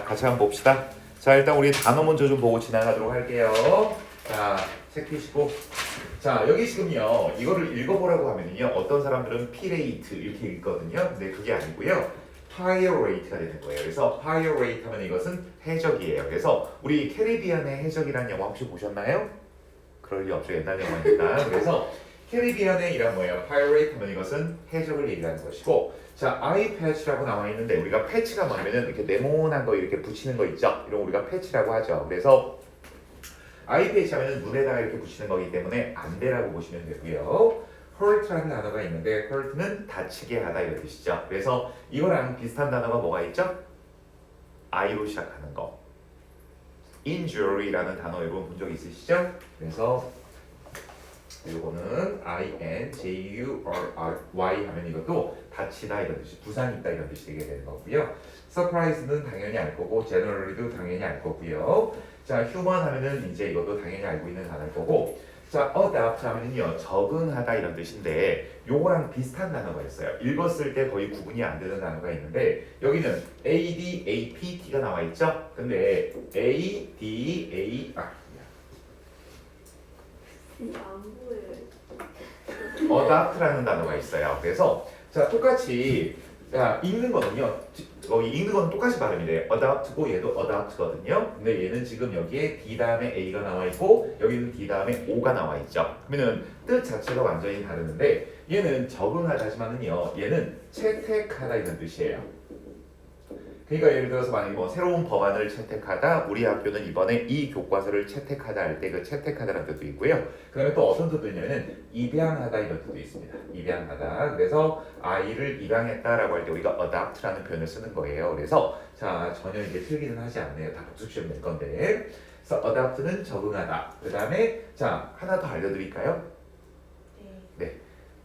같이 한번 봅시다. 자, 일단 우리 단어 먼저 좀 보고 지나가도록 할게요. 자, 책 펴시고. 자, 여기 지금요, 이거를 읽어보라고 하면요, 어떤 사람들은 피레이트 이렇게 읽거든요. 근데 그게 아니고요, 파이어레이트가 되는 거예요. 그래서 파이어레이트 하면 이것은 해적이에요. 그래서 우리 캐리비안의 해적이라는 영화 혹시 보셨나요? 그럴 리 없죠. 옛날 영화니까. 그래서 캐리비안의 이란 뭐예요? 파이어레이트 하면 이것은 해적을 얘기하는 것이고, 자, 아이 패치라고 나와 있는데 우리가 패치가 뭐냐면은 이렇게 네모난 거 이렇게 붙이는 거 있죠? 이런 거 우리가 패치라고 하죠. 그래서 아이 패치 하면은 눈에다가 이렇게 붙이는 거기 때문에 안 돼라고 보시면 되고요. hurt라는 단어가 있는데 hurt는 다치게 하다 이런 뜻이죠. 그래서 이거랑 비슷한 단어가 뭐가 있죠? I로 시작하는 거. injury라는 단어 여러분 본 적 있으시죠? 그래서 이거는 I-N-J-U-R-Y 하면 이것도 다치다 이런 뜻이, 부상이 있다 이런 뜻이 되게 되는 거고요. surprise는 당연히 알 거고, generally도 당연히 알 거고요. 자, human 하면은 이제 이것도 당연히 알고 있는 단어일 거고, 자, adapt 하면은요, 적응하다 이런 뜻인데 요거랑 비슷한 단어가 있어요. 읽었을 때 거의 구분이 안 되는 단어가 있는데 여기는 A-D-A-P-T가 나와 있죠? 근데 안 보여요. adapt라는 단어가 있어요. 그래서 자, 똑같이 자, 읽는 거는요, 여기 읽는 건 똑같이 발음이 돼요. adapt고 얘도 adapt거든요. 근데 얘는 지금 여기에 D 다음에 A가 나와 있고 여기는 D 다음에 O가 나와 있죠. 그러면은 뜻 자체가 완전히 다르는데 얘는 적응하다지만은요, 얘는 채택하다 이런 뜻이에요. 그러니까 예를 들어서 만약에 뭐 새로운 법안을 채택하다, 우리 학교는 이번에 이 교과서를 채택하다 할 때 그 채택하다라는 뜻도 있고요. 그 다음에 또 어떤 뜻도 있냐면은 입양하다 이런 뜻도 있습니다. 입양하다. 그래서 아이를 입양했다라고 할 때 우리가 adopt라는 표현을 쓰는 거예요. 그래서 자, 전혀 이게 틀리는 하지 않네요. 다 복습 시험 낼 건데. 그래서 adopt는 적응하다. 그 다음에 자, 하나 더 알려드릴까요? 네,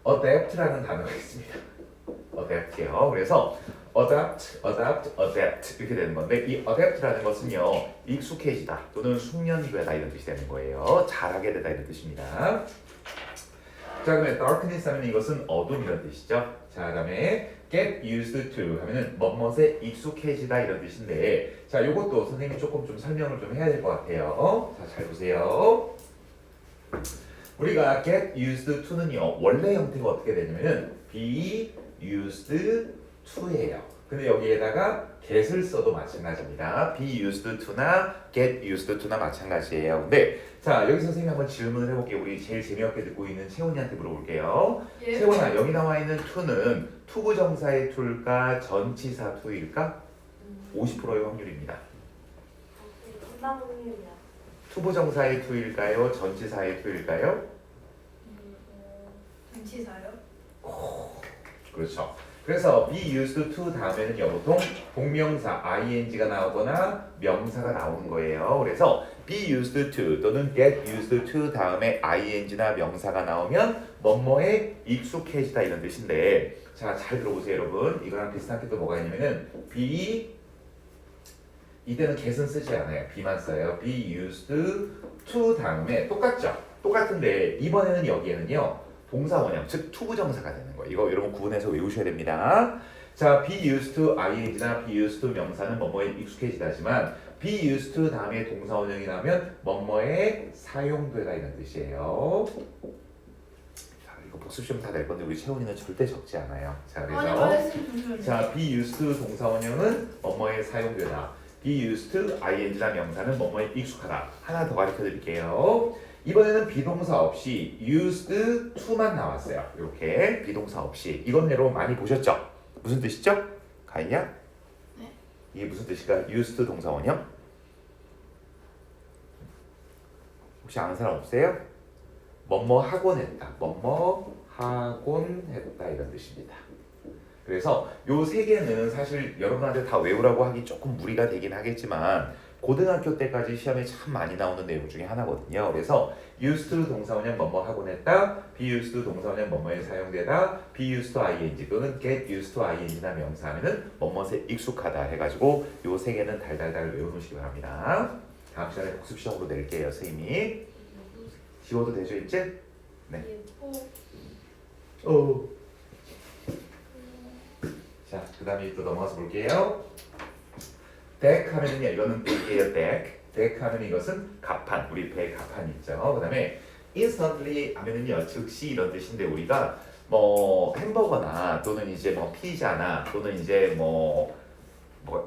adapt라는 단어가 있습니다. adapt요. 그래서 adapt 이렇게 되는 건데 이 adapt라는 것은요, 익숙해지다 또는 숙련되다 이런 뜻이 되는 거예요. 잘하게 되다 이런 뜻입니다. 자, 그러면 darkness 하면 이것은 어둠 이런 뜻이죠. 자, 그다음에 get used to 하면은 뭐뭇에 익숙해지다 이런 뜻인데, 자, 요것도 선생님이 조금 좀 설명을 좀 해야 될 것 같아요. 자, 잘 보세요. 우리가 get used to는요, 원래 형태가 어떻게 되냐면은 be used to예요. 근데 여기에다가 get을 써도 마찬가지입니다. be used to나 get used to나 마찬가지예요. 근데 자, 여기 선생님이 한번 질문을 해볼게요. 우리 제일 재미없게 듣고 있는 채원이한테 물어볼게요. 예. 채원아, 여기 나와 있는 to는 투부정사의 to일까 전치사 to일까? 50%의 확률입니다. 건강음료야. 투부정사의 to일까요? 전치사의 to일까요? 김치사요? 그렇죠. 그래서 be used to 다음에는요, 보통 동명사 ing가 나오거나 명사가 나오는 거예요. 그래서 be used to 또는 get used to 다음에 ing나 명사가 나오면 뭐뭐에 익숙해지다 이런 뜻인데, 자, 잘 들어보세요 여러분. 이거랑 비슷한 게 또 뭐가 있냐면은 be, 이때는 get은 쓰지 않아요. be만 써요. be used to 다음에 똑같죠? 똑같은데 이번에는 여기에는요, 동사 원형, 즉 투부정사가 되는 거예요. 이거 여러분 구분해서 외우셔야 됩니다. 자, be used to ing나 be used to 명사는 뭐뭐에 익숙해지다지만 be used to 다음에 동사 원형이 나오면 뭐뭐에 사용되다 이런 뜻이에요. 자, 이거 복습 시험 다 낼 건데 우리 채원이는 절대 적지 않아요. 자, 그래서 자, be used to 동사 원형은 뭐뭐에 사용되다. be used to ing나 명사는 뭐뭐에 익숙하다. 하나 더 가르쳐 드릴게요. 이번에는 비동사 없이 used to만 나왔어요. 이렇게 비동사 없이. 이건 여러분 많이 보셨죠? 무슨 뜻이죠? 가인이야? 네. 이게 무슨 뜻일까? used 동사 원형? 혹시 아는 사람 없어요? 뭐뭐 하곤 했다. 뭐뭐 하곤 했다 이런 뜻입니다. 그래서 요 세 개는 사실 여러분한테 다 외우라고 하기 조금 무리가 되긴 하겠지만 고등학교 때까지 시험에 참 많이 나오는 내용 중에 하나거든요. 그래서 used to 동사원형 뭐뭐 하곤 했다, be used to 동사원형 뭐뭐에 사용되다, be used to ing 또는 get used to ing나 명사하면은 뭐뭐에 익숙하다 해가지고 요 세 개는 달달달 외워놓으시기 바랍니다. 다음 시간에 복습 시험으로 낼게요, 선생님이. 지워도 되죠, 이제? 네. 자, 그 다음에 또 넘어가서 볼게요. deck 하면은요 이거는 deck이에요. deck 하면 이것은 갑판, 우리 배 갑판 있죠. 그 다음에 instantly 하면은요 즉시 이런 뜻인데 우리가 뭐 햄버거나 또는 이제 뭐 피자나 또는 이제 뭐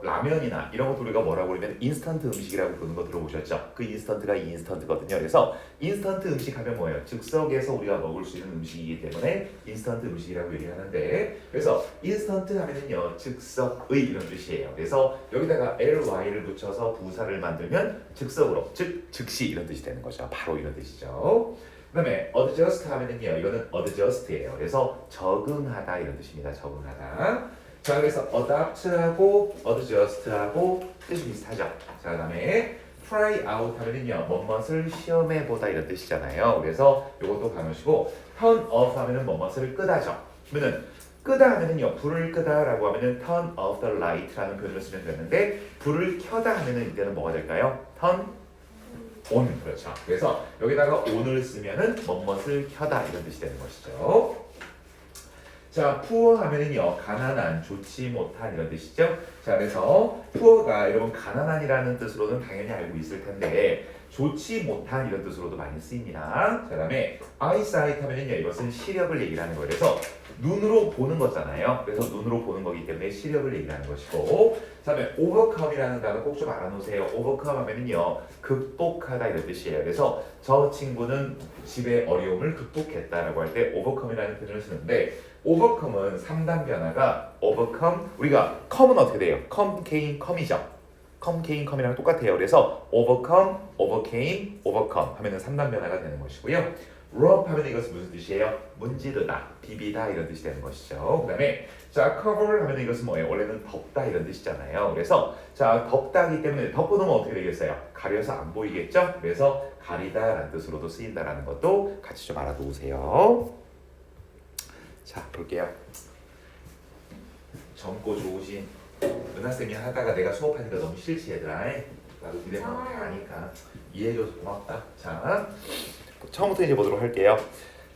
라면이나 이런 것도 우리가 뭐라고 그러면 인스턴트 음식이라고 부르는 거 들어보셨죠? 그 인스턴트가 이 인스턴트거든요. 그래서 인스턴트 음식 하면 뭐예요? 즉석에서 우리가 먹을 수 있는 음식이기 때문에 인스턴트 음식이라고 얘기하는데 그래서 인스턴트 하면은요 즉석의 이런 뜻이에요. 그래서 여기다가 ly를 붙여서 부사를 만들면 즉석으로 즉 즉시 이런 뜻이 되는 거죠. 바로 이런 뜻이죠. 그 다음에 adjust 하면은요 이거는 adjust예요. 그래서 적응하다 이런 뜻입니다. 적응하다. 자 그래서 adapt하고 adjust하고 뜻이 비슷하죠. 자 그다음에 try out 하면은요 뭐뭇을 시험해보다 이런 뜻이잖아요. 그래서 이것도 가놓으시고 turn off 하면은 뭐뭇을 끄다죠. 그러면은 끄다 하면은요 불을 끄다라고 하면은 turn off the light라는 표현을 쓰면 되는데 불을 켜다 하면은 이때는 뭐가 될까요? turn on 그렇죠. 그래서 여기다가 on을 쓰면은 뭐뭇을 켜다 이런 뜻이 되는 것이죠. 자, poor 하면은요 가난한, 좋지 못한 이런 뜻이죠. 자, 그래서 poor가 여러분 가난한이라는 뜻으로는 당연히 알고 있을 텐데 좋지 못한 이런 뜻으로도 많이 쓰입니다. 자, 그다음에 eyesight 하면은요 이것은 시력을 얘기를 하는 거예요. 그래서 눈으로 보는 거잖아요. 그래서 눈으로 보는 거기 때문에 시력을 얘기를 하는 것이고, 그다음에 overcome이라는 단어 꼭 좀 알아놓으세요. overcome 하면은요 극복하다 이런 뜻이에요. 그래서 저 친구는 집의 어려움을 극복했다라고 할 때 overcome이라는 표현을 쓰는데 overcome은 3단 변화가 overcome 우리가 come은 어떻게 돼요? come, came, come이죠. come, came, come이랑 똑같아요. 그래서 overcome, overcame, overcome 하면은 3단 변화가 되는 것이고요. rub 하면 이것은 무슨 뜻이에요? 문지르다, 비비다 이런 뜻이 되는 것이죠. 그 다음에 자 cover 하면 이것은 뭐예요? 원래는 덮다 이런 뜻이잖아요. 그래서 자 덮다기 때문에 덮어놓으면 어떻게 되겠어요? 가려서 안 보이겠죠? 그래서 가리다라는 뜻으로도 쓰인다라는 것도 같이 좀 알아두세요. 자 볼게요. 젊고 좋으신 은하쌤이 하다가 내가 수업하니까 너무 싫지 얘들아. 나도 니네 마음 다 아니까 이해해줘서 고맙다. 자 처음부터 이제 보도록 할게요.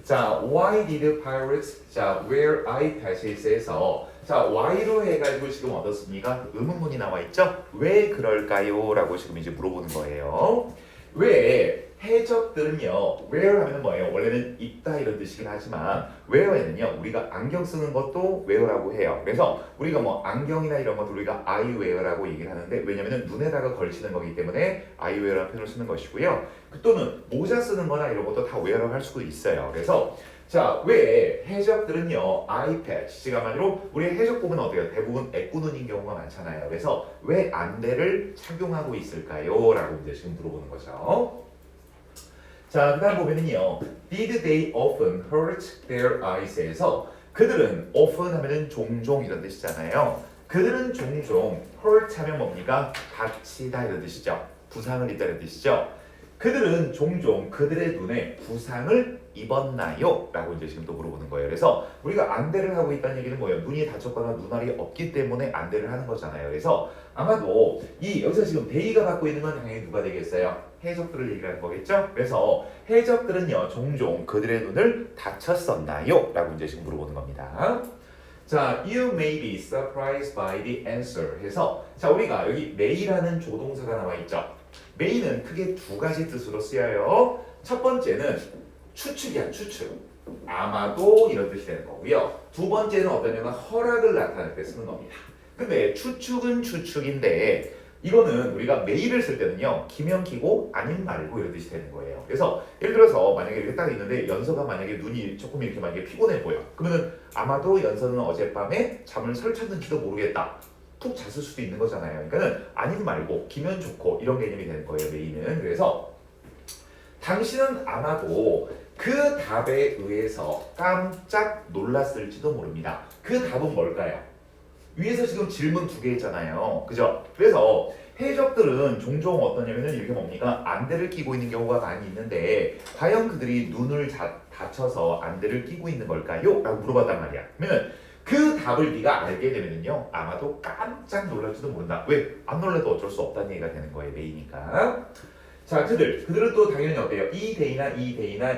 자, why did pirates 자 wear eye patches에서 자 why로 해가지고 지금 얻었습니까? 의문문이 나와 있죠? 왜 그럴까요? 라고 지금 이제 물어보는 거예요. 왜 해적들은요 wear 하면 뭐예요? 원래는 입다 이런 뜻이긴 하지만 wear에는요 우리가 안경 쓰는 것도 wear라고 해요. 그래서 우리가 뭐 안경이나 이런 것들 우리가 eyewear라고 얘기를 하는데 왜냐면은 눈에다가 걸치는 거기 때문에 eyewear라는 표현을 쓰는 것이고요. 또는 모자 쓰는 거나 이런 것도 다 wear라고 할 수도 있어요. 그래서 자, 왜 해적들은요 eye patch 지금 한마디로 우리 해적 보면 어때요? 대부분 애꾸눈인 경우가 많잖아요. 그래서 왜 안대를 착용하고 있을까요? 라고 이제 지금 물어보는 거죠. 자, 그 다음 보면은요 Did they often hurt their eyes에서 그들은 often 하면은 종종 이런 뜻이잖아요. 그들은 종종 hurt 하면 뭡니까? 다치다 이런 뜻이죠. 부상을 입다는 뜻이죠. 그들은 종종 그들의 눈에 부상을 입었나요? 라고 이제 지금 또 물어보는 거예요. 그래서 우리가 안대를 하고 있다는 얘기는 뭐예요? 눈이 다쳤거나 눈알이 없기 때문에 안대를 하는 거잖아요. 그래서 아마도 이 여기서 지금 데이가 받고 있는 건 당연히 누가 되겠어요? 해적들을 얘기하는 거겠죠? 그래서 해적들은요 종종 그들의 눈을 다쳤었나요? 라고 이제 지금 물어보는 겁니다. 자, you may be surprised by the answer 해서 자 우리가 여기 may라는 조동사가 나와 있죠. may는 크게 두 가지 뜻으로 쓰여요. 첫 번째는 추측이야, 추측. 아마도 이런 뜻이 되는 거고요. 두 번째는 어떠냐면 허락을 나타낼 때 쓰는 겁니다. 근데 추측은 추측인데 이거는 우리가 may를 쓸 때는요 기면 키고 아님 말고 이런 뜻이 되는 거예요. 그래서 예를 들어서 만약에 이렇게 딱 있는데 연서가 만약에 눈이 조금 이렇게 만약에 피곤해 보여. 그러면은 아마도 연서는 어젯밤에 잠을 설쳤는지도 모르겠다. 푹 잤을 수도 있는 거잖아요. 그러니까는 아님 말고 기면 좋고 이런 개념이 되는 거예요. may는. 그래서 당신은 아마도 그 답에 의해서 깜짝 놀랐을지도 모릅니다. 그 답은 뭘까요? 위에서 지금 질문 두 개 있잖아요. 그죠? 그래서 해적들은 종종 어떠냐면은 이렇게 뭡니까? 안대를 끼고 있는 경우가 많이 있는데 과연 그들이 눈을 다쳐서 안대를 끼고 있는 걸까요? 라고 물어봤단 말이야. 그러면 그 답을 네가 알게 되면은요 아마도 깜짝 놀랄지도 모른다. 왜? 안 놀라도 어쩔 수 없다는 얘기가 되는 거예요. 메이니까. 자, 그들은 또 당연히 어때요? 이 데이나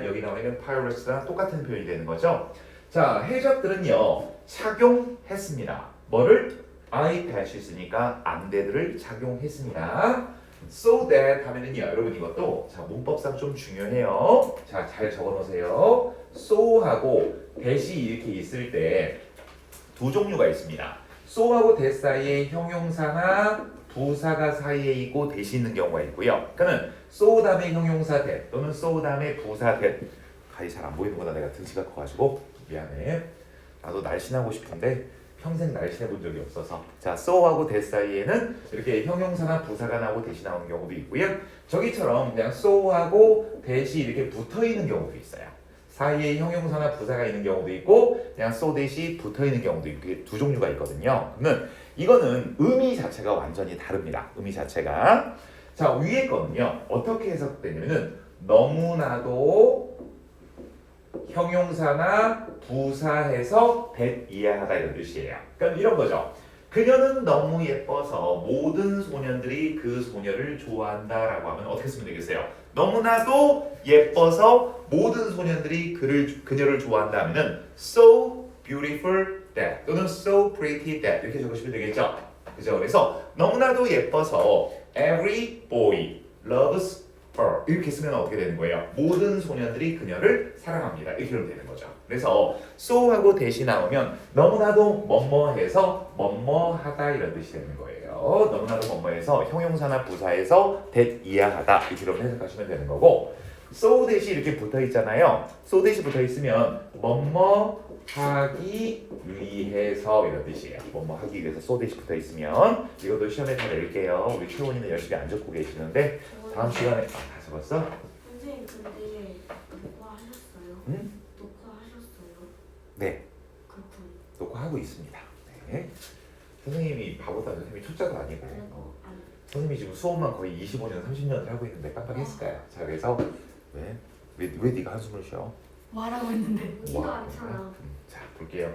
여기 나와 있는 pirate랑 똑같은 표현이 되는 거죠. 자, 해적들은요 착용했습니다. 뭐를? I patches니까 안대들을 착용했습니다. So that 하면은요, 여러분 이것도 자 문법상 좀 중요해요. 자, 잘 적어놓으세요. so하고 that이 이렇게 있을 때 두 종류가 있습니다. so하고 that 사이에 형용사나 부사가 사이에 있고 that이 있는 경우가 있고요. 그러니까는 so 다음에 형용사 that 또는 so 다음에 부사 that. 가히 잘 안 보이는구나. 내가 등치가 커가지고 미안해. 나도 날씬하고 싶은데 평생 날씬해 본 적이 없어서. 자, so하고 that 사이에는 이렇게 형용사나 부사가 나오고 that이 나오는 경우도 있고요. 저기처럼 그냥 so하고 that이 이렇게 붙어 있는 경우도 있어요. 사이에 형용사나 부사가 있는 경우도 있고 그냥 so that이 붙어 있는 경우도 있고 이렇게 두 종류가 있거든요. 그러면 이거는 의미 자체가 완전히 다릅니다. 의미 자체가. 자, 위에 거는요. 어떻게 해석되냐면은 너무나도 형용사나 부사해서 that 이해하다 이런 뜻이에요. 그러니까 이런 거죠. 그녀는 너무 예뻐서 모든 소년들이 그 소녀를 좋아한다라고 하면 어떻게 쓰면 되겠어요? 너무나도 예뻐서 모든 소년들이 그녀를 좋아한다 하면은 so beautiful that 또는 so pretty that 이렇게 적으시면 되겠죠. 그죠? 그래서 너무나도 예뻐서 every boy loves her 이렇게 쓰면 어떻게 되는 거예요? 모든 소년들이 그녀를 사랑합니다. 이렇게 하면 되는 거죠. 그래서 so하고 that이 나오면 너무나도 뭐뭐해서 뭐뭐하다 이런 뜻이 되는 거예요. 너무나도 뭐뭐해서 형용사나 부사에서 that 이해하다 이렇게 해석하시면 되는 거고 so that이 이렇게 붙어 있잖아요. so that이 붙어 있으면 뭐뭐 하기 위해서 이런 뜻이에요. 뭐뭐 하기 위해서 so that이 붙어 있으면 이것도 시험에 다 낼게요. 우리 최원이는 열심히 안 적고 계시는데 다음 시간에 다 적었어? 선생님 근데 녹화하셨어요? 응? 녹화하셨어요? 네, 그렇군. 녹화하고 있습니다. 네. 선생님이 바보다 선생님이 초짜도 아니고 안 선생님이 지금 수업만 거의 25년, 30년을 하고 있는데 깜빡했을까요? 자, 그래서 왜 네가 한숨을 쉬어? 말하고 있는데. 보지도 와, 않잖아. 자, 볼게요.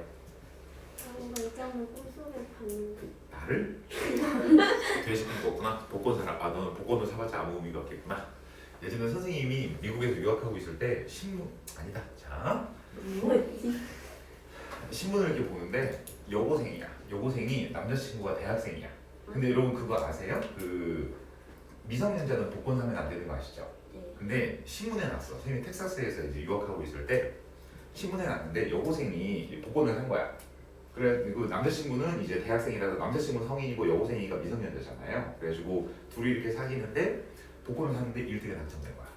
뭔가 있잖아 꿈속에 봤는데. 나를? 돼지꾼 거구나. 복권 사라. 아, 너는 복권을 사봤자 아무 의미가 없겠구나. 예전에 선생님이 미국에서 유학하고 있을 때 신문 아니다. 자, 뭐였지? 신문을 이렇게 보는데 여고생이야. 여고생이 남자친구가 대학생이야. 근데 여러분 그거 아세요? 그 미성년자는 복권 사면 안 되는 거 아시죠? 네. 근데 신문에 났어. 선생님이 텍사스에서 이제 유학하고 있을 때 신문에 났는데 여고생이 복권을 산 거야. 그래가지고 남자친구는 이제 대학생이라서 남자친구는 성인이고 여고생이가 미성년자잖아요. 그래가지고 둘이 이렇게 사귀는데 복권을 샀는데 1등에 당첨된 거야.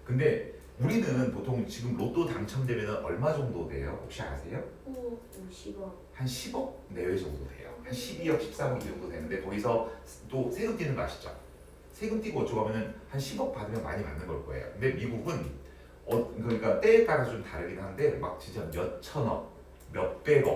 근데 우리는 보통 지금 로또 당첨되면 얼마 정도 돼요? 혹시 아세요? 50원. 한 10억 내외 정도 돼요. 한 12억, 13억 이 정도 되는데 거기서 또 세금 띄는 거 아시죠? 세금 띄고 어쩌고 하면은 한 10억 받으면 많이 받는 걸 거예요. 근데 미국은 그러니까 때에 따라 좀 다르긴 한데 막 진짜 몇 천억, 몇 백억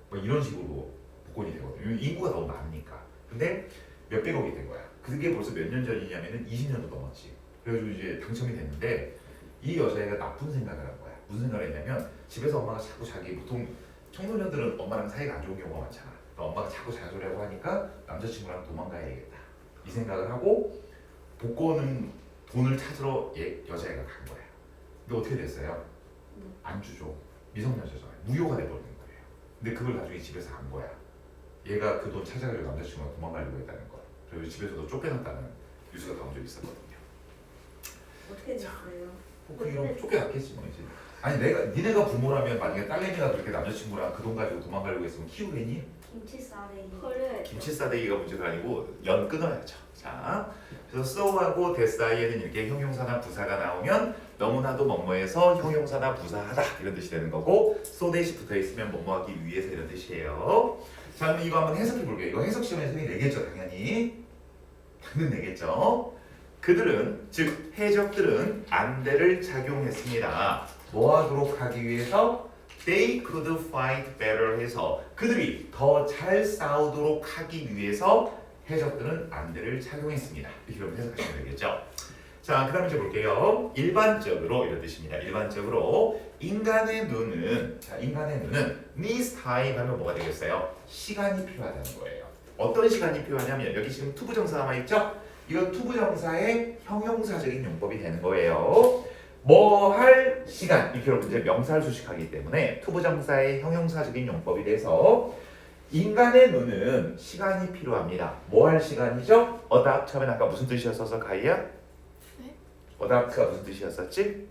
뭐 이런 식으로 복권이 되거든요. 인구가 너무 많으니까. 근데 몇 백억이 된 거야. 그게 벌써 몇 년 전이냐면은 20년도 넘었지. 그래가지고 이제 당첨이 됐는데 이 여자애가 나쁜 생각을 한 거야. 무슨 생각을 했냐면 집에서 엄마가 자꾸 자기 보통 청소년들은 엄마랑 사이가 안 좋은 경우가 많잖아. 그러니까 엄마가 자꾸 자주려고 하니까 남자친구랑 도망가야겠다. 이 생각을 하고 복권은 돈을 찾으러 여자애가 간 거야. 근데 어떻게 됐어요? 안 주죠. 미성년자잖아요. 무효가 돼버리는 거예요. 근데 그걸 나중에 집에서 안 거야. 얘가 그 돈 찾아가지고 남자친구가 도망가려고 했다는 거야. 그래서 집에서도 쫓겨났다는 뉴스가 나온 적이 있었거든요. 어떻게 됐어요? 이런 쫓겨났겠지 뭐 이제. 아니 니네가 부모라면 만약에 딸내미가 그렇게 남자친구랑 그 돈 가지고 도망가려고 했으면 키우겠니? 김치 싸대기. 헐. 김치 싸대기가 문제가 아니고 연 끊어야죠. 자, 그래서 so하고 that 사이에는 이렇게 형용사나 부사가 나오면 너무나도 뭐뭐해서 형용사나 부사하다 이런 뜻이 되는 거고 so that이 붙어 있으면 뭐뭐하기 위해서 이런 뜻이에요. 자, 그럼 이거 한번 해석해 볼게요. 이거 해석 시험에 선생님이 내겠죠, 당연히. 당연 내겠죠. 그들은 즉 해적들은 안대를 착용했습니다. 뭐 하도록 하기 위해서? They could fight better 해서 그들이 더 잘 싸우도록 하기 위해서 해적들은 안대를 착용했습니다. 이렇게 해석하시면 되겠죠. 자, 그 다음에 이제 볼게요. 일반적으로 이런 뜻입니다. 일반적으로 인간의 눈은 needs time 하면 뭐가 되겠어요? 시간이 필요하다는 거예요. 어떤 시간이 필요하냐면 여기 지금 투부정사 남아있죠? 이건 투부정사의 형용사적인 용법이 되는 거예요. 뭐 할 시간 이렇게 여러분 이제 명사를 수식하기 때문에 투부정사의 형용사적인 용법이 돼서 인간의 눈은 시간이 필요합니다. 뭐 할 시간이죠? 어답트 하면 아까 무슨 뜻이었어서 가이야? 네? 어답트가 무슨 뜻이었었지?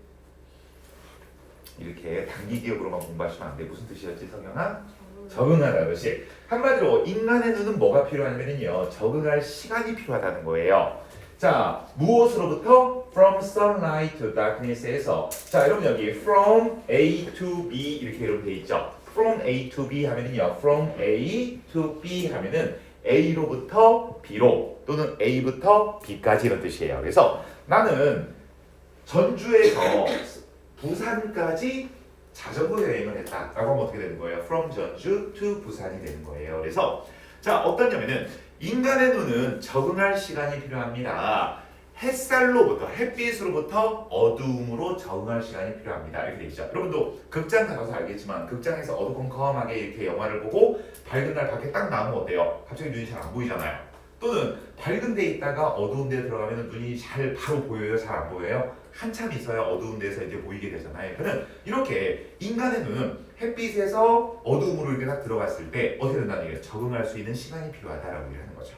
이렇게 단기 기억으로만 공부하시면 안 돼. 무슨 뜻이었지 성경아? 적응하다. 그렇지. 한마디로 인간의 눈은 뭐가 필요하냐면요. 적응할 시간이 필요하다는 거예요. 자, 무엇으로부터? From sunlight to darkness에서. 자, 여러분 여기 from A to B 이렇게 여러분 돼 있죠. From A to B 하면은요. From A to B 하면은 A로부터 B로 또는 A부터 B까지 이런 뜻이에요. 그래서 나는 전주에서 부산까지 자전거 여행을 했다라고 하면 어떻게 되는 거예요? From 전주 to 부산이 되는 거예요. 그래서 자 어떠냐면은 인간의 눈은 적응할 시간이 필요합니다. 햇살로부터 햇빛으로부터 어두움으로 적응할 시간이 필요합니다. 이렇게 돼 있죠. 여러분도 극장 가서 알겠지만 극장에서 어두컴컴하게 이렇게 영화를 보고 밝은 날 밖에 딱 나오면 어때요? 갑자기 눈이 잘 안 보이잖아요. 또는 밝은 데 있다가 어두운 데 들어가면 눈이 잘 바로 보여요? 잘 안 보여요? 한참 있어야 어두운 데서 이제 보이게 되잖아요. 그는 이렇게 인간의 눈은 햇빛에서 어두움으로 이렇게 딱 들어갔을 때 어떻게 된다는 얘기예요? 적응할 수 있는 시간이 필요하다라고 얘기하는 거죠.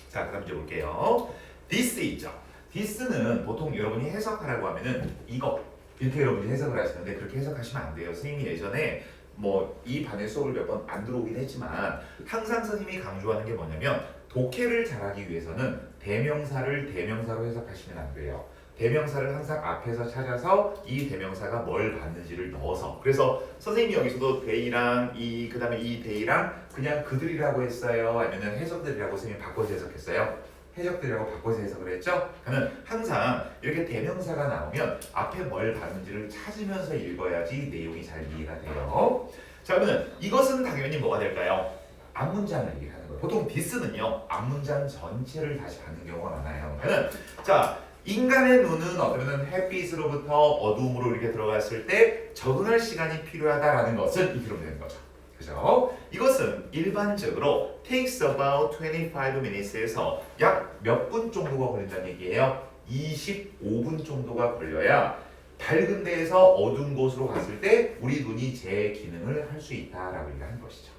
자, 그다음 이제 볼게요. this 있죠. this는 보통 여러분이 해석하라고 하면은 이거 이렇게 여러분이 해석을 하시는데 그렇게 해석하시면 안 돼요. 선생님이 예전에 뭐 이 반의 수업을 몇 번 안 들어오긴 했지만 항상 선생님이 강조하는 게 뭐냐면 독해를 잘하기 위해서는 대명사를 대명사로 해석하시면 안 돼요. 대명사를 항상 앞에서 찾아서 이 대명사가 뭘 받는지를 넣어서 그래서 선생님이 여기서도 they랑 이 그다음에 이 they랑 그냥 그들이라고 했어요? 아니면 해석들이라고 선생님이 바꿔서 해석했어요? 해석들이라고 바꿔서 해석을 했죠? 그러면 항상 이렇게 대명사가 나오면 앞에 뭘 받는지를 찾으면서 읽어야지 내용이 잘 이해가 돼요. 자 그러면 이것은 당연히 뭐가 될까요? 앞문장을 얘기하는 거예요. 보통 this는요 앞문장 전체를 다시 받는 경우가 많아요. 그러면 자 인간의 눈은 어쩌면 햇빛으로부터 어두움으로 이렇게 들어갔을 때 적응할 시간이 필요하다라는 것을 이렇게 되는 거죠. 그죠? 이것은 일반적으로 takes about 25 minutes에서 약 몇 분 정도가 걸린다는 얘기예요. 25분 정도가 걸려야 밝은 데에서 어두운 곳으로 갔을 때 우리 눈이 제 기능을 할 수 있다라고 얘기하는 것이죠.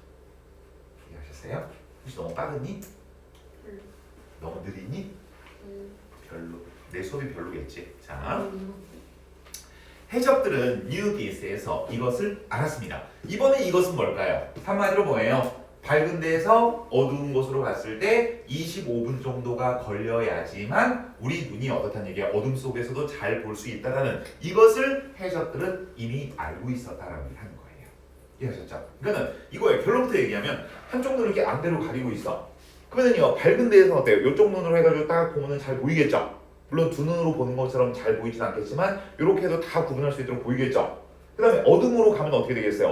이해하셨어요? 혹시 너무 빠르니? 너무 느리니? 별로. 내 수업이 별로겠지. 자, 해적들은 knew this에서 이것을 알았습니다. 이번에 이것은 뭘까요? 한마디로 뭐예요? 밝은 데에서 어두운 곳으로 갔을 때 25분 정도가 걸려야지만 우리 눈이 어떻다는 얘기야? 어둠 속에서도 잘 볼 수 있다라는 이것을 해적들은 이미 알고 있었다라고 하는 거예요. 이해하셨죠? 그러니까 이거예요. 결론부터 얘기하면 한쪽 눈을 이렇게 안대로 가리고 있어. 그러면요 밝은 데에서 어때요? 이쪽 눈으로 해가지고 딱 보면 잘 보이겠죠? 물론 두 눈으로 보는 것처럼 잘 보이진 않겠지만 이렇게 해도 다 구분할 수 있도록 보이겠죠? 그 다음에 어둠으로 가면 어떻게 되겠어요?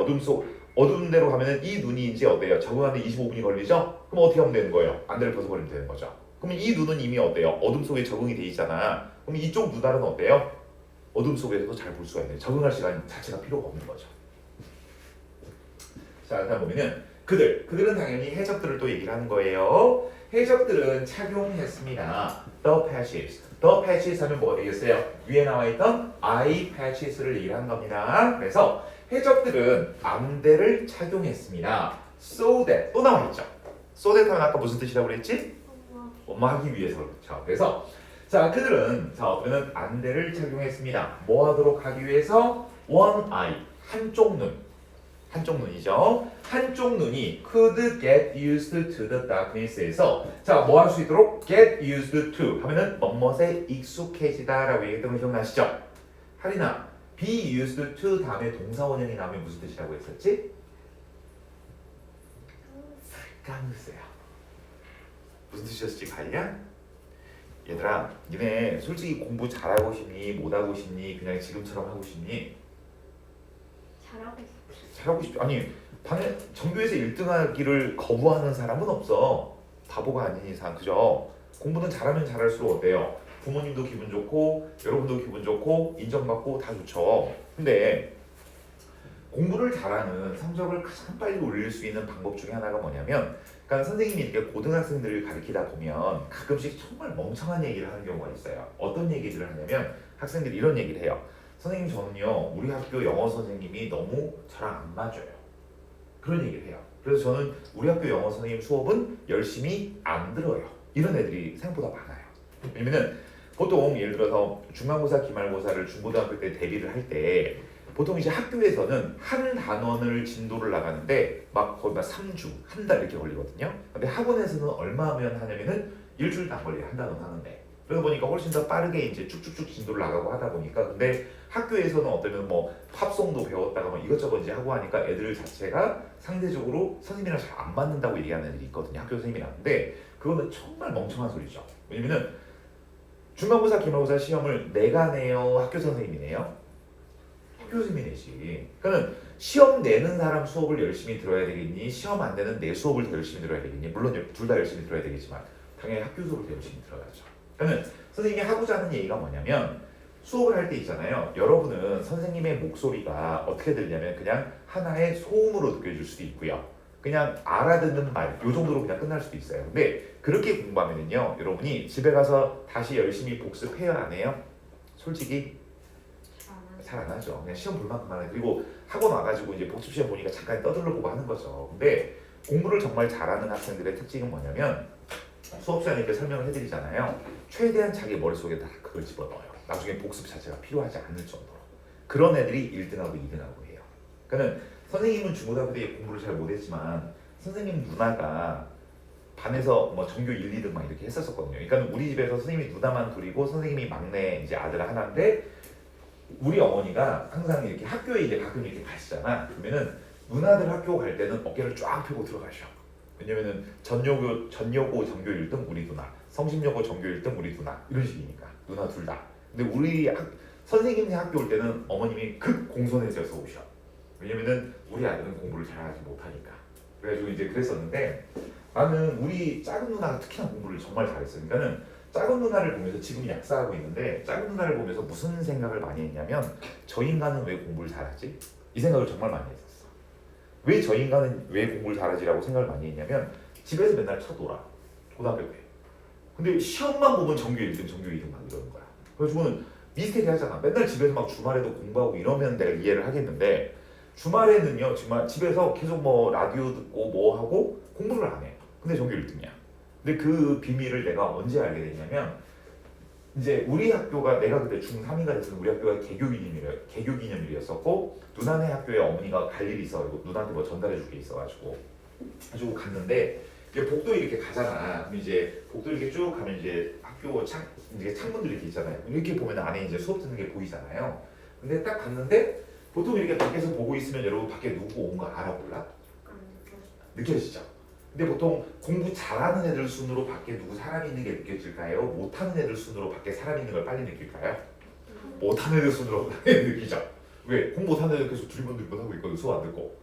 어두운 데로 가면은 이 눈이 이제 어때요? 적응하는데 25분이 걸리죠? 그럼 어떻게 하면 되는 거예요? 안대를 벗어버리면 되는 거죠. 그러면 이 눈은 이미 어때요? 어둠 속에 적응이 돼 있잖아. 그럼 이쪽 눈알은 어때요? 어둠 속에서도 잘 볼 수가 있는 적응할 시간 자체가 필요가 없는 거죠. 자, 일단 보면은 그들은 당연히 해적들을 또 얘기를 하는 거예요. 해적들은 착용했습니다. The patches. The patches 하면 뭐가 되겠어요? 위에 나와 있던 eye patches를 얘기를 하는 겁니다. 그래서 해적들은 안대를 착용했습니다. So that 또 나와 있죠. So that 하면 아까 무슨 뜻이라고 그랬지? 엄마 하기 위해서 그렇죠. 그래서 자 그들은 자 어쩌면 안대를 착용했습니다. 뭐 하도록 하기 위해서? One eye 한쪽 눈이죠. 한쪽 눈이 could get used to the darkness에서 자 뭐 할 수 있도록 get used to 하면은 뭐뭇에 익숙해지다라고 얘기했던 거 기억나시죠? 하리나 be used to 다음에 동사 원형이 나오면 무슨 뜻이라고 했었지? 까무스야. 무슨 뜻이었지 가이야? 얘들아 니네 솔직히 공부 잘하고 싶니? 못하고 싶니? 그냥 지금처럼 하고 싶니? 잘하고 있어. 잘하고 싶지. 아니 반에 전교에서 1등하기를 거부하는 사람은 없어. 바보가 아닌 이상 그죠? 공부는 잘하면 잘할수록 어때요? 부모님도 기분 좋고 여러분도 기분 좋고 인정받고 다 좋죠. 근데 공부를 잘하는 성적을 가장 빨리 올릴 수 있는 방법 중에 하나가 뭐냐면 그러니까 선생님이 이렇게 고등학생들을 가르치다 보면 가끔씩 정말 멍청한 얘기를 하는 경우가 있어요. 어떤 얘기를 하냐면 학생들이 이런 얘기를 해요. 선생님 저는요 우리 학교 영어 선생님이 너무 저랑 안 맞아요. 그런 얘기를 해요. 그래서 저는 우리 학교 영어 선생님 수업은 열심히 안 들어요. 이런 애들이 생각보다 많아요. 왜냐면은 보통 예를 들어서 중간고사, 기말고사를 중고등학교 때 대비를 할 때 보통 이제 학교에서는 한 단원을 진도를 나가는데 막 거의 막 3주, 한 달 이렇게 걸리거든요. 근데 학원에서는 얼마면 하냐면은 일주일도 안 걸려요. 한 단원 하는데. 그러다 보니까 훨씬 더 빠르게 이제 쭉쭉쭉 진도를 나가고 하다 보니까 근데 학교에서는 어쩌면 뭐 팝송도 배웠다가 뭐 이것저것 이제 하고 하니까 애들 자체가 상대적으로 선생님이랑 잘 안 맞는다고 얘기하는 애들이 있거든요. 학교 선생님이랑. 근데 그거는 정말 멍청한 소리죠. 왜냐면은 중간고사, 기말고사 시험을 내가 내요? 학교 선생님이 내요? 학교 선생님이 내지. 그러니까 시험 내는 사람 수업을 열심히 들어야 되겠니? 시험 안 내는 내 수업을 더 열심히 들어야 되겠니? 물론 둘 다 열심히 들어야 되겠지만 당연히 학교 수업을 더 열심히 들어야죠. 그러니까 선생님이 하고자 하는 얘기가 뭐냐면 수업을 할 때 있잖아요. 여러분은 선생님의 목소리가 어떻게 들리냐면 그냥 하나의 소음으로 느껴질 수도 있고요. 그냥 알아듣는 말, 요 정도로 그냥 끝날 수도 있어요. 근데 그렇게 공부하면은요, 여러분이 집에 가서 다시 열심히 복습해야 안 해요? 솔직히 잘 안 하죠. 그냥 시험 볼 만큼만 해. 그리고 학원 와가지고 이제 복습 시험 보니까 잠깐 떠들러 보고 하는 거죠. 근데 공부를 정말 잘하는 학생들의 특징은 뭐냐면 수업 시간에 이렇게 설명을 해드리잖아요. 최대한 자기 머릿속에 다 그걸 집어넣어요. 나중에 복습 자체가 필요하지 않을 정도로. 그런 애들이 1등하고 2등하고 해요. 그러니까 선생님은 중고등학교 때 공부를 잘 못했지만 선생님 누나가 반에서 뭐 전교 1, 2등 막 이렇게 했었거든요. 그러니까 우리 집에서 선생님이 누나만 둘이고 선생님이 막내 이제 아들 하나인데 우리 어머니가 항상 이렇게 학교에 이제 가끔 이렇게 가시잖아. 그러면은 누나들 학교 갈 때는 어깨를 쫙 펴고 들어가셔. 왜냐면은 전여고 전교 1등 우리 누나, 성심여고 전교 1등 우리 누나 이런 식이니까 누나 둘 다. 근데 우리 선생님네 학교 올 때는 어머님이 극 공손해져서 오셔. 왜냐면은 우리 아들은 공부를 잘하지 못하니까. 그래가지고 이제 그랬었는데 나는 우리 작은 누나가 특히나 공부를 정말 잘했어요. 그러니까는 작은 누나를 보면서 지금 약사하고 있는데 작은 누나를 보면서 무슨 생각을 많이 했냐면 저 인간은 왜 공부를 잘하지? 이 생각을 정말 많이 했었어. 왜 저 인간은 왜 공부를 잘하지라고 생각을 많이 했냐면 집에서 맨날 쳐돌아. 고등학교 때. 근데 시험만 보면 전교 1등, 전교 2등 막 이러는 거야. 그래가지고는 미스테리 하잖아. 맨날 집에서 막 주말에도 공부하고 이러면 내가 이해를 하겠는데 주말에는요 정말 집에서 계속 뭐 라디오 듣고 뭐 하고 공부를 안 해. 근데 전교 1등이야. 근데 그 비밀을 내가 언제 알게 됐냐면 이제 우리 학교가 내가 그때 중3인가 됐을 때 우리 학교가 개교 기념일이었었고 누나네 학교에 어머니가 갈 일이 있어가지고 누나한테 뭐 전달해 줄 게 있어가지고 가지고 갔는데 이제 복도 이렇게 가잖아. 그럼 이제 복도 이렇게 쭉 가면 이제 학교 이제 창문들이 이렇게 있잖아요. 이렇게 보면 안에 이제 수업 듣는 게 보이잖아요. 근데 딱 갔는데 보통 이렇게 밖에서 보고 있으면 여러분 밖에 누구 온 거 알아 몰라? 느껴지죠? 근데 보통 공부 잘하는 애들 순으로 밖에 누구 사람이 있는 게 느껴질까요? 못하는 애들 순으로 밖에 사람이 있는 걸 빨리 느낄까요? 못하는 애들 순으로 빨리 느끼죠. 왜? 공부 못하는 애들 계속 두리번두리번 하고 있거든. 수업 안 듣고.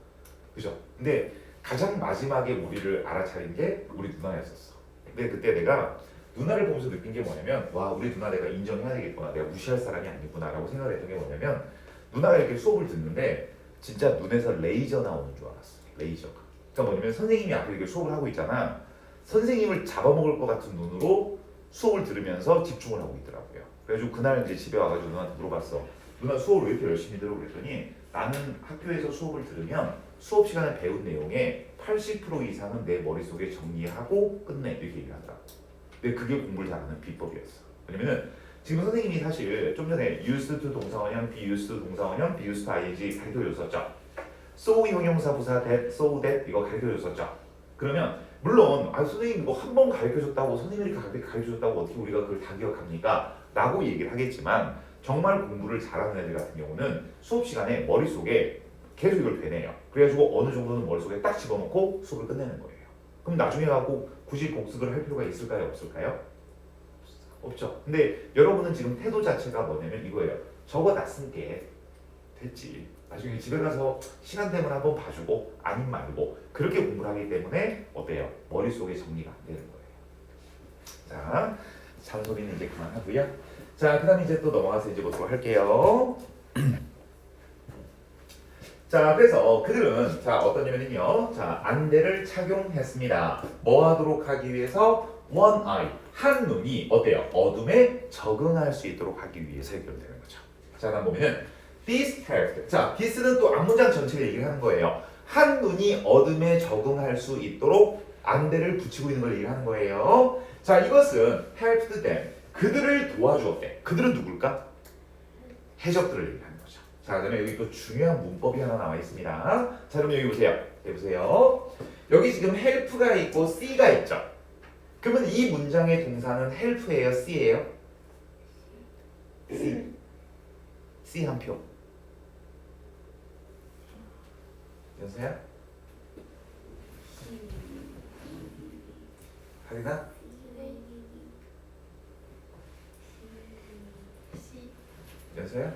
그죠? 근데 가장 마지막에 우리를 알아차린 게 우리 누나였었어. 근데 그때 내가 누나를 보면서 느낀 게 뭐냐면 와 우리 누나 내가 인정해야 되겠구나. 내가 무시할 사람이 아니구나 라고 생각을 했던 게 뭐냐면 누나가 이렇게 수업을 듣는데 진짜 눈에서 레이저 나오는 줄 알았어. 레이저가. 그러니까 뭐냐면 선생님이 앞에 이렇게 수업을 하고 있잖아. 선생님을 잡아먹을 것 같은 눈으로 수업을 들으면서 집중을 하고 있더라고요. 그래가지고 그날 이제 집에 와가지고 누나한테 물어봤어. 누나 수업을 왜 이렇게 열심히 들어? 그랬더니 나는 학교에서 수업을 들으면 수업 시간에 배운 내용의 80% 이상은 내 머릿속에 정리하고 끝내 이렇게 얘기를 하더라고. 근데 그게 공부를 잘하는 비법이었어. 왜냐면은 지금 선생님이 사실 좀 전에 used to 동사원형, be used to 동사원형, be used to ing 가르쳐줬었죠. so 형용사 부사 that, so that 이거 가르쳐줬었죠. 그러면 물론 선생님 뭐 한 번 가르쳐줬다고 선생님이 가르쳐줬다고 어떻게 우리가 그걸 다 기억합니까? 라고 얘기를 하겠지만 정말 공부를 잘하는 애들 같은 경우는 수업 시간에 머릿속에 계속 이걸 되뇌요. 그래가지고 어느 정도는 머릿속에 딱 집어넣고 수업을 끝내는 거예요. 그럼 나중에 가고 굳이 복습을 할 필요가 있을까요? 없을까요? 없죠. 근데 여러분은 지금 태도 자체가 뭐냐면 이거예요. 적어놨으니까 됐지. 나중에 집에 가서 시간 되면 한번 봐주고 아님 말고 그렇게 공부를 하기 때문에 어때요? 머릿속에 정리가 안 되는 거예요. 자, 잔소리는 이제 그만하고요. 자, 그 다음에 이제 또 넘어가서 이제 보도록 할게요. 자, 그래서 그들은 자 어떠냐면요. 자, 안대를 착용했습니다. 뭐 하도록 하기 위해서? one eye, 한 눈이 어때요? 어둠에 적응할 수 있도록 하기 위해서 이렇게 되는 거죠. 자, 다음 보면은 this helped. 자, this는 또 앞문장 전체를 얘기를 하는 거예요. 한눈이 어둠에 적응할 수 있도록 안대를 붙이고 있는 걸 얘기하는 거예요. 자, 이것은 helped them. 그들을 도와주었대. 그들은 누굴까? 해적들을 얘기하는 거죠. 자, 그다음에 여기 또 중요한 문법이 하나 나와 있습니다. 자, 그럼 여기 보세요. 여기 보세요. 여기 지금 help가 있고 see가 있죠. 그러면 이 문장의 동사는 help예요, see예요? C. C 한 표. 여보세요? 하리나? 여보세요?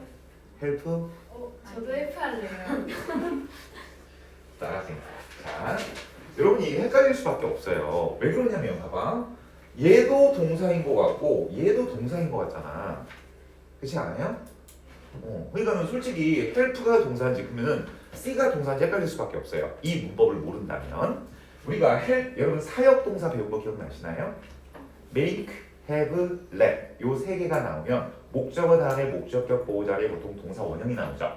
help? 저도 F 할래요. 따라하세요. 자, 여러분이 이게 헷갈릴 수밖에 없어요. 왜 그러냐면 봐봐. 얘도 동사인 것 같고 얘도 동사인 것 같잖아. 그렇지 않아요? 그러니까 솔직히 help가 동사인지 그러면은 C가 동사인지 헷갈릴 수밖에 없어요. 이 문법을 모른다면 우리가 help 여러분 사역 동사 배운 거 기억나시나요? make, have, let 요 세 개가 나오면 목적어 다음에 목적격 보호 자리에 보통 동사 원형이 나오죠.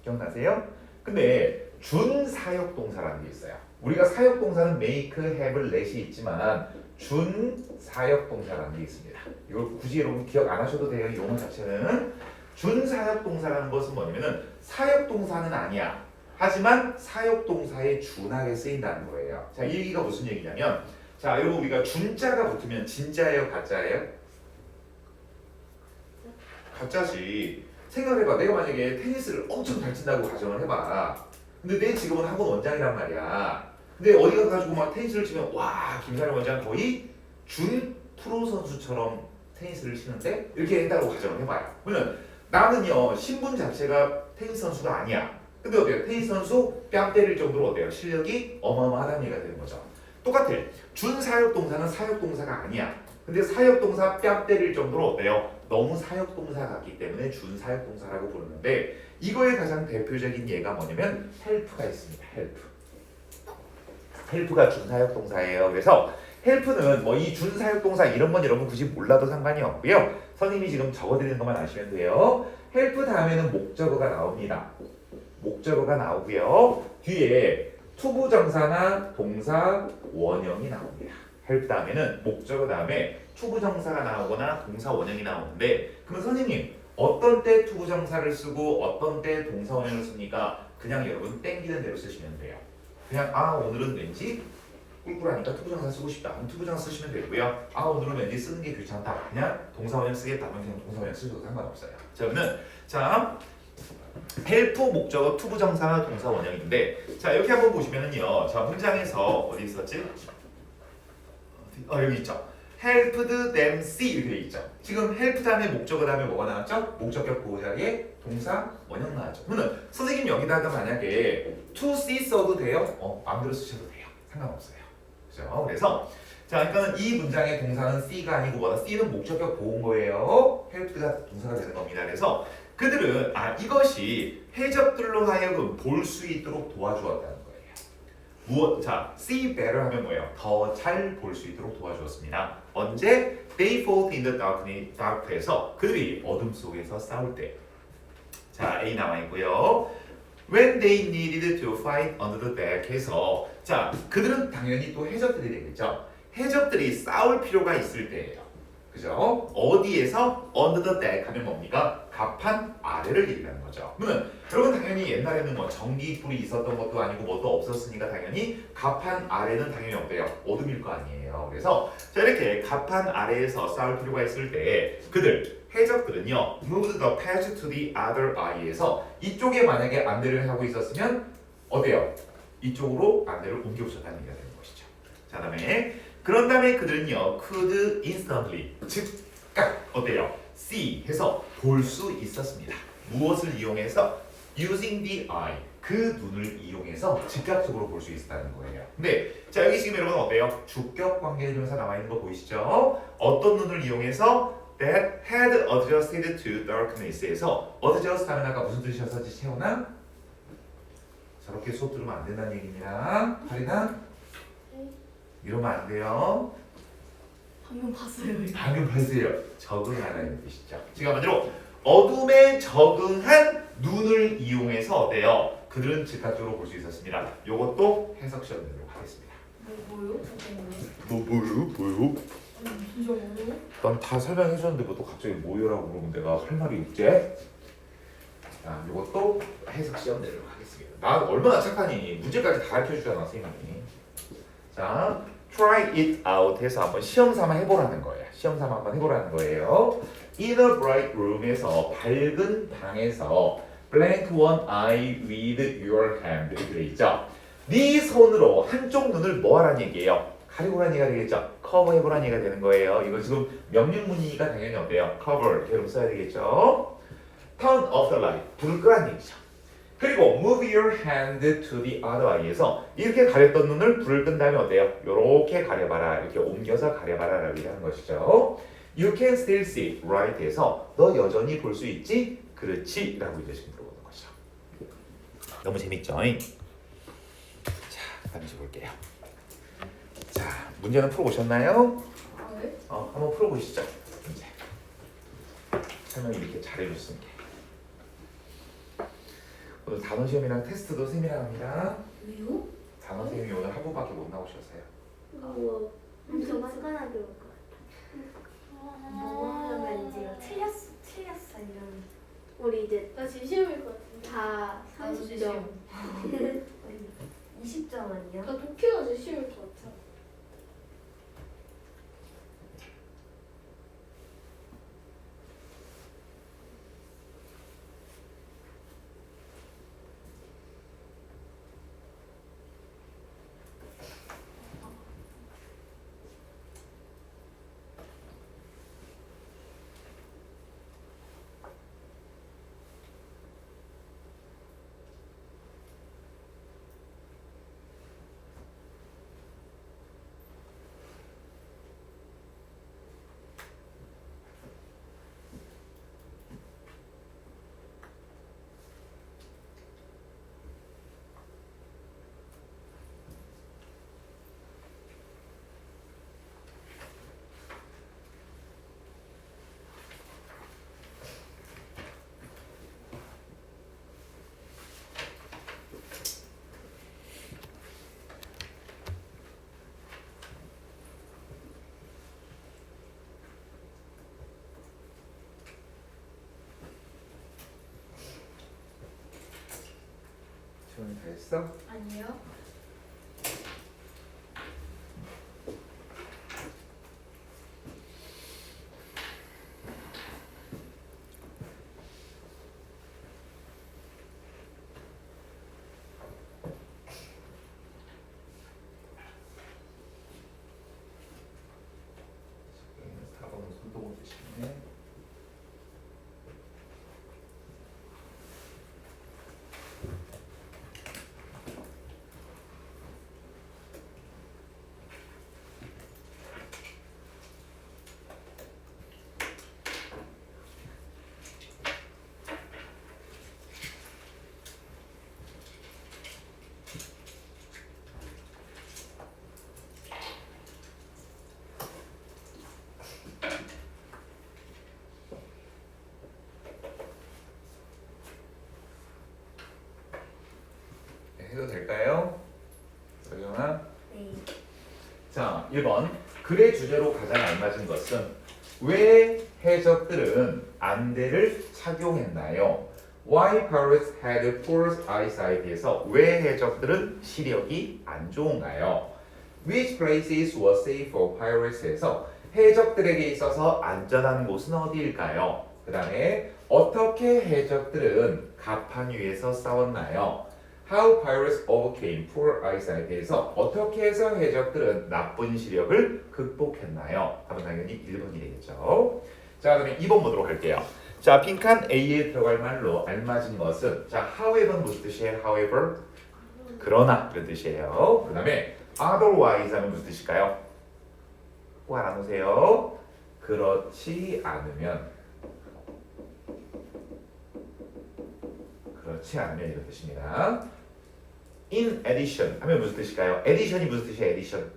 기억나세요? 근데 준사역 동사라는 게 있어요. 우리가 사역 동사는 make, have, let이 있지만 준사역 동사라는 게 있습니다. 이걸 굳이 여러분 기억 안 하셔도 돼요. 이 용어 자체는 준사역 동사라는 것은 뭐냐면은 사역 동사는 아니야. 하지만 사역 동사에 준하게 쓰인다는 거예요. 자, 이 얘기가 무슨 얘기냐면 자, 여러분 우리가 준자가 붙으면 진짜예요, 가짜예요? 가짜지. 생각해봐. 내가 만약에 테니스를 엄청 잘 친다고 가정을 해봐. 근데 내 직업은 학원 원장이란 말이야. 근데 어디 가가지고 막 테니스를 치면 와 김사령 원장 거의 준 프로 선수처럼 테니스를 치는데 이렇게 했다고 가정을 해봐요. 그러면 나는요 신분 자체가 테니스 선수가 아니야. 근데 어때요? 테니스 선수 뺨 때릴 정도로 어때요? 실력이 어마어마하다는 얘기가 되는 거죠. 똑같아. 준 사역 동사는 사역 동사가 아니야. 근데 사역 동사 뺨 때릴 정도로 어때요? 너무 사역 동사 같기 때문에 준 사역 동사라고 부르는데 이거의 가장 대표적인 예가 뭐냐면 help가 있습니다. help가 준사역 동사예요. 그래서 help는 뭐 이 준사역 동사 이런 건 여러분 굳이 몰라도 상관이 없고요. 선생님이 지금 적어드리는 것만 아시면 돼요. help 다음에는 목적어가 나옵니다. 목적어가 나오고요. 뒤에 투부정사나 동사 원형이 나옵니다. help 다음에는 목적어 다음에 투부정사가 나오거나 동사 원형이 나오는데 그럼 선생님 어떤 때 투부정사를 쓰고 어떤 때 동사 원형을 씁니까? 그냥 여러분 땡기는 대로 쓰시면 돼요. 그냥 오늘은 왠지 꿀꿀하니까 투부정사 쓰고 싶다. 그럼 투부정사 쓰시면 되고요. 오늘은 왠지 쓰는 게 귀찮다. 그냥 동사 원형 쓰겠다. 그럼 그냥 동사 원형 쓰셔도 상관없어요. 자 그러면 help 목적어 투부정사 동사 원형인데 자 이렇게 한번 보시면은요. 자 문장에서 어디 있었지? 여기 있죠. helped them see 이렇게 돼 있죠. 지금 help 다음에 목적어 다음에 뭐가 나왔죠? 목적격 보호 자리에 동사 원형 나왔죠. 그러면 선생님 여기다가 만약에 to see 써도 돼요? 마음대로 쓰셔도 돼요. 상관없어요. 그죠? 그래서 자 그러니까 이 문장의 동사는 see가 아니고 뭐다? see는 목적격 보호인 거예요. helped가 동사가 되는 겁니다. 그래서 그들은 이것이 해적들로 하여금 볼 수 있도록 도와주었다는 거예요. 자, see better 하면 뭐예요? 더 잘 볼 수 있도록 도와주었습니다. 언제? They fought in the dark에서 그들이 어둠 속에서 싸울 때. 자, A 나와 있고요. When they needed to fight under the deck에서 자, 그들은 당연히 또 해적들이 되겠죠. 해적들이 싸울 필요가 있을 때예요. 그죠? 어디에서 under the deck 하면 뭡니까? 갑판 아래를 얘기하는 거죠. 그러면 여러분 당연히 옛날에는 뭐 전기불이 있었던 것도 아니고 뭐도 없었으니까 당연히 갑판 아래는 당연히 어때요? 어둠일 거 아니에요. 그래서 자 이렇게 갑판 아래에서 싸울 필요가 있을 때 그들 해적들은요 moved the patch to the other eye에서 이쪽에 만약에 안대를 하고 있었으면 어때요? 이쪽으로 안대를 옮겨주셨다는 얘기가 되는 것이죠. 자 다음에 그런 다음에 그들은요 could instantly 즉각 어때요? see 해서 볼 수 있었습니다. 무엇을 이용해서? using the eye 그 눈을 이용해서 즉각적으로 볼 수 있었다는 거예요. 근데 자 여기 지금 여러분 어때요? 주격 관계대명사 나와 있는 거 보이시죠? 어떤 눈을 이용해서? that had adjusted to darkness에서 adjust 하면 아까 무슨 뜻이었었지 채원아? 저렇게 수업 들으면 안 된다는 얘기입니다. 하리나? 이러면 안 돼요. 방금 봤어요. 이거. 방금 봤어요. 적응하라는 뜻이죠. 지금 한마디로 어둠에 적응한 눈을 이용해서 어때요? 그들은 즉각적으로 볼 수 있었습니다. 요것도 해석 시험 내도록 하겠습니다. 뭐요? 잠깐만요. 뭐요? 진짜 뭐요? 난 다 설명해 줬는데 뭐 또 갑자기 뭐요라고 그러면 내가 할 말이 없지? 자, 요것도 해석 시험 내도록 하겠습니다. 나 얼마나 착하니? 문제까지 다 가르쳐 주잖아, 선생님이. 자, try it out 해서 한번 시험 삼아 해보라는 거예요. 시험 삼아 한번 해보라는 거예요. In a bright room에서 밝은 방에서 blank one eye with your hand 이렇게 돼 있죠. 네 손으로 한쪽 눈을 뭐 하라는 얘기예요? 가리고라는 얘기가 되겠죠. 커버 해보라는 얘기가 되는 거예요. 이거 지금 명령문이니까 당연히 어때요? cover 이렇게 써야 되겠죠. Turn off the light. 불을 끄라는 얘기죠. 그리고 move your hand to the other eye에서 이렇게 가렸던 눈을 불을 끈 다음에 어때요? 요렇게 가려봐라. 이렇게 옮겨서 가려봐라 라고 얘기하는 것이죠. You can still see right에서 너 여전히 볼 수 있지? 그렇지? 라고 이제 지금 물어보는 것이죠. 너무 재밌죠? 자, 다시 볼게요. 자, 문제는 풀어보셨나요? 아 왜? 한번 풀어보시죠. 문제. 설명 이렇게 잘해주셨습니다. 오늘 단어 시험이랑 테스트도 세미나입니다. 왜요? 단어 선생님이 오늘 한 분밖에 못 나오셨어요. 뭐 엄청 깐깐하게 올 것 같아. 뭐하면 이제 틀렸어 이런. 우리 이제 나 진심일 것 같은데. 다 나도 30점. 진심. 20점 아니야? 나 도쿄가 진심일 것 같아. 시험이 다 했어? 아니요. 여기는 4번은 손동을 드시네. 해도 될까요? 서경아? 네. 자, 1번. 글의 주제로 가장 알맞은 것은 왜 해적들은 안대를 착용했나요? Why pirates had poor eyesight에서 왜 해적들은 시력이 안 좋은가요? Which places were safe for pirates에서 해적들에게 있어서 안전한 곳은 어디일까요? 그 다음에 어떻게 해적들은 갑판 위에서 싸웠나요? How pirates overcame poor eyesight에서 어떻게 해서 해적들은 나쁜 시력을 극복했나요? 답은 당연히 1번이 되겠죠. 자, 그러면 2번 보도록 할게요. 자, 빈칸 A에 들어갈 말로 알맞은 것은 자, however 무슨 뜻이에요? however 그러나 이런 뜻이에요. 그 다음에 otherwise 하면 무슨 뜻일까요? 꼭 알아놓으세요. 그렇지 않으면 이런 뜻입니다. In addition 하면 무슨 뜻일까요? addition이 무슨 뜻이에요? addition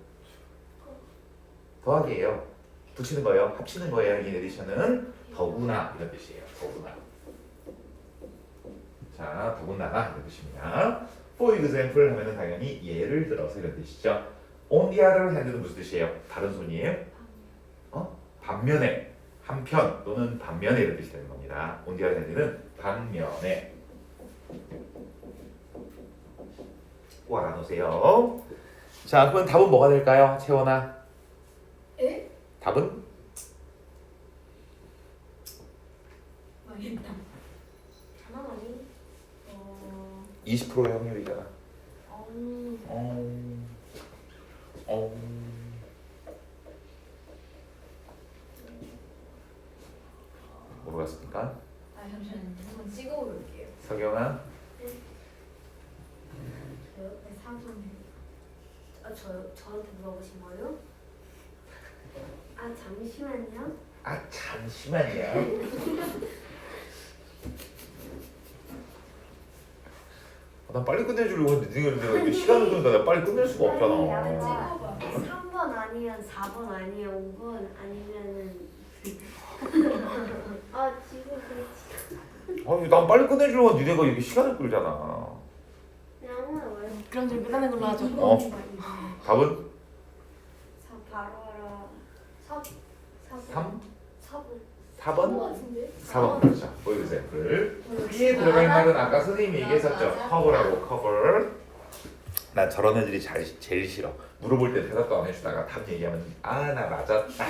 더하기예요. 붙이는 거예요. 합치는 거예요. in addition은 더구나 이런 뜻이에요. 더구나. 자, 더군다나 이런 뜻입니다. For example 하면은 당연히 예를 들어서 이런 뜻이죠. On the other hand는 무슨 뜻이에요? 다른 손이에요? 반면에, 한편 또는 반면에 이런 뜻이 되는 겁니다. On the other hand는 반면에. 꼭 알아놓으세요. 자, 그러면 답은 뭐가 될까요? 채원아. 에? 답은? 망했다. 하나만이 20%의 확률이잖아. 어, 모르겠습니까? 아 잠시만요. 한번 찍어볼게요. 석영아. 저요? 네, 3번. 저한테 물어보신 거요? 아, 잠시만요. 아, 잠시만요. 난 빨리 끝내주려고 했는데 내가 이렇게 시간을 두니까 내가 빨리 끝낼 수가 없잖아. 찍어봐. 3번 아니면 4번 아니면 5번 아니면은 아, 지금 그렇지. 아니, 난 빨리 끝내주려고 했는데 니네가 이렇게 시간을 끌잖아. 그냥 왜? 그럼 좀 끝나는 걸로 하죠. 어? 답은? 바로 알아. 4번. 3? 4번. 4번? 같은데? 4번 그렇죠. For example. B에 들어가 있는 말은 아까 선생님이 얘기했었죠. cover라고 cover. 난 저런 애들이 제일 싫어. 물어볼 때 대답도 안 해주다가 답 얘기하면 아, 나 맞았다.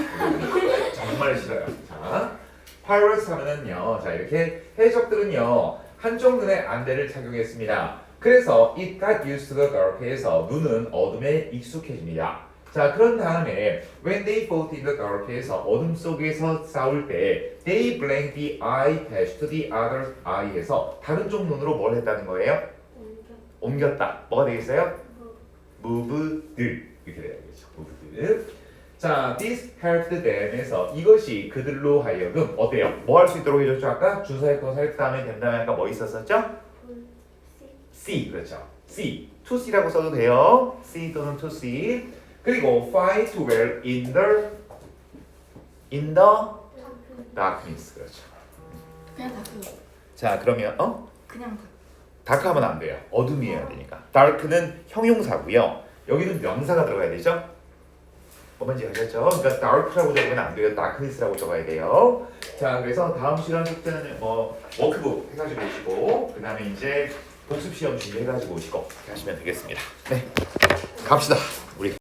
정말 싫어요. 자, pirates 하면은요. 자, 이렇게 해적들은요. 한쪽 눈에 안대를 착용했습니다. 그래서 it got used to the dark에서 눈은 어둠에 익숙해집니다. 자, 그런 다음에 when they fought in the dark에서 어둠 속에서 싸울 때 they blanked the eye patch to the other eye에서 다른 쪽 눈으로 뭘 했다는 거예요? 옮겼다. 뭐가 되겠어요? moved 이렇게 되겠죠. moved. 자, this helped them에서 이것이 그들로 하여금 어때요? 뭐 할 수 있도록 해줬죠? 아까 준사했고 살 다음에 된 다음에 아까 뭐 있었었죠? C 그렇죠. C, to C라고 써도 돼요. C 또는 to C. 그리고 fight well in the darkness 그렇죠. 그냥 다크. 자, 그러면 그냥 다크 하면 안 돼요. 어둠이어야 되니까. dark는 형용사고요. 여기는 명사가 들어가야 되죠. 뭔지 아셨죠? 그러니까 dark라고 적으면 안 돼요. darkness라고 적어야 돼요. 자, 그래서 다음 시간 숙제는 워크북 해가지고 오시고 그 다음에 이제 복습 시험 준비해가지고 오시고 이렇게 하시면 되겠습니다. 네, 갑시다.